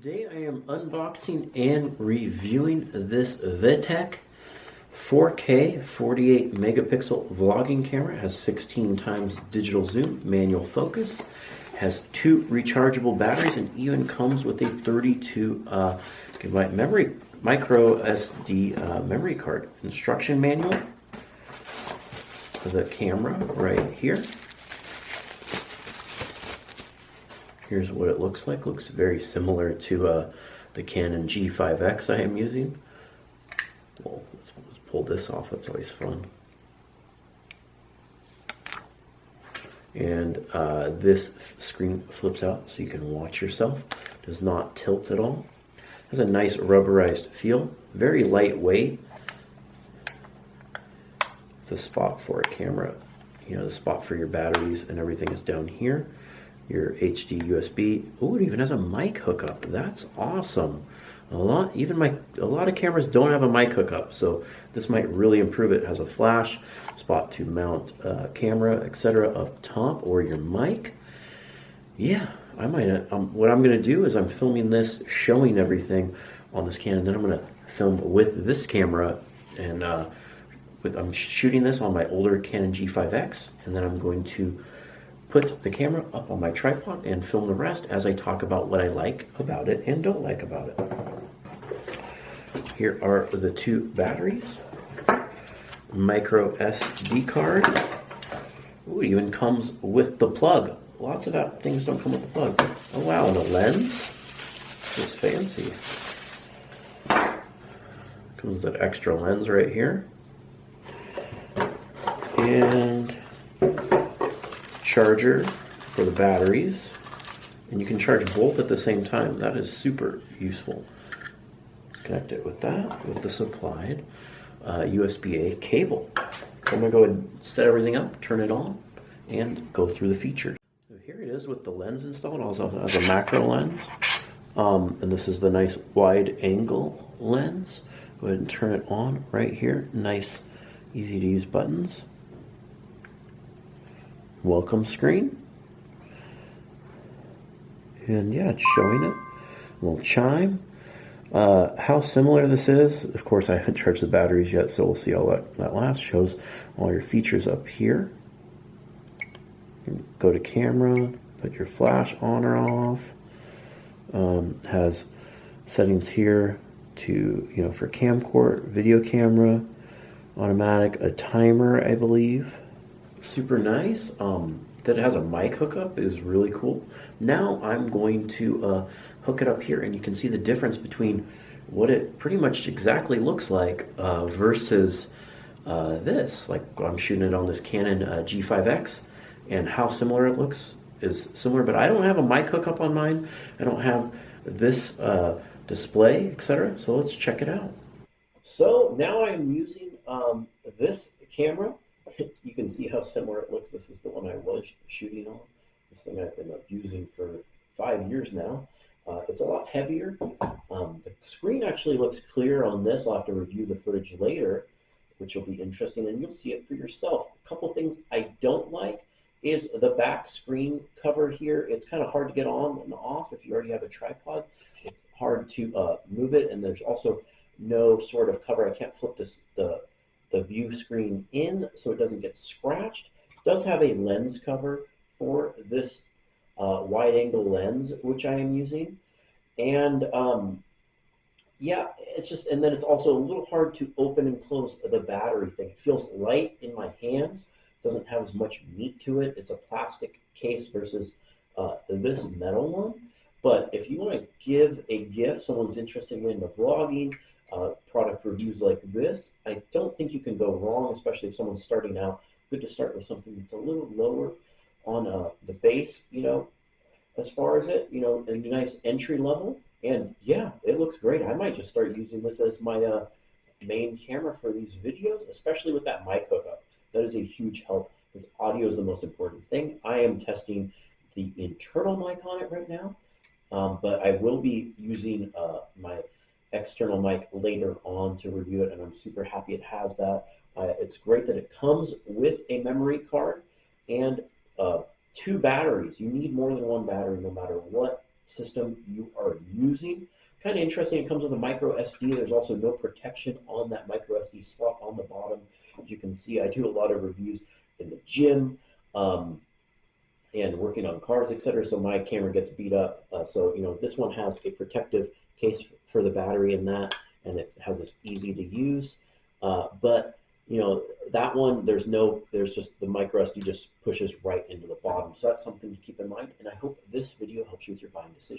Today I am unboxing and reviewing this Vitek 4K 48 megapixel vlogging camera. It has 16 times digital zoom, manual focus, has 2 rechargeable batteries, and even comes with a 32 gigabyte memory, micro SD memory card. Instruction manual for the camera right here. Here's what it looks like. Looks very similar to the Canon G5X I am using. Well, let's pull this off. That's always fun. And this screen flips out so you can watch yourself. Does not tilt at all. Has a nice rubberized feel. Very lightweight. The spot for a camera, the spot for your batteries and everything is down here. Your HD USB. Oh, it even has a mic hookup. That's awesome. A lot of cameras don't have a mic hookup, so this might really improve it. It has a flash, spot to mount camera, etc. up top, or your mic. Yeah, I might. What I'm going to do is I'm filming this, showing everything on this Canon. Then I'm going to film with this camera, and I'm shooting this on my older Canon G5X, and then I'm going to put the camera up on my tripod and film the rest as I talk about what I like about it and don't like about it. Here are the 2 batteries. Micro SD card. Ooh, it even comes with the plug. Lots of things don't come with the plug. Oh wow, and a lens. It's fancy. Comes with an extra lens right here. And charger for the batteries, and you can charge both at the same time. That is super useful. Connect it with that, with the supplied USB-A cable. I'm gonna go ahead and set everything up, turn it on, and go through the features. So here it is with the lens installed. Also has a macro lens, and this is the nice wide angle lens. Go ahead and turn it on right here. Nice, easy to use buttons. Welcome screen, and yeah, it's showing it. A little chime. How similar this is, of course I haven't charged the batteries yet, so we'll see how that lasts. Shows all your features up here. You go to camera, put your flash on or off. Has settings here to, for camcorder, video camera, automatic, a timer, I believe. Super nice. That it has a mic hookup is really cool. Now I'm going to hook it up here, and you can see the difference between what it pretty much exactly looks like versus this. Like I'm shooting it on this Canon G5X, and how similar it looks is similar, but I don't have a mic hookup on mine. I don't have this display, etc. So let's check it out. So now I'm using this camera. You can see how similar it looks. This is the one I was shooting on. This thing I've been using for 5 years now. It's a lot heavier. The screen actually looks clear on this. I'll have to review the footage later, which will be interesting, and you'll see it for yourself. A couple things I don't like is the back screen cover here. It's kind of hard to get on and off if you already have a tripod. It's hard to move it, and there's also no sort of cover. I can't flip the view screen in so it doesn't get scratched. It does have a lens cover for this wide angle lens, which I am using. And yeah, it's just, and then it's also a little hard to open and close the battery thing. It feels light in my hands, doesn't have as much meat to it. It's a plastic case versus this metal one. But if you want to give a gift, someone's interested in the vlogging, product reviews like this, I don't think you can go wrong, especially if someone's starting out. Good to start with something that's a little lower on the base, as far as it, a nice entry level. And yeah, it looks great. I might just start using this as my main camera for these videos, especially with that mic hookup. That is a huge help because audio is the most important thing. I am testing the internal mic on it right now, but I will be using my external mic later on to review it, and I'm super happy it has that. It's great that it comes with a memory card and 2 batteries. You need more than 1 battery no matter what system you are using. Kind of interesting, it comes with a micro SD. There's also no protection on that micro SD slot on the bottom. As you can see, I do a lot of reviews in the gym and working on cars, etc. So my camera gets beat up. So, this one has a protective case for the battery in that, and it has this easy to use. But that one, there's just the micro SD just pushes right into the bottom. So that's something to keep in mind. And I hope this video helps you with your buying decision.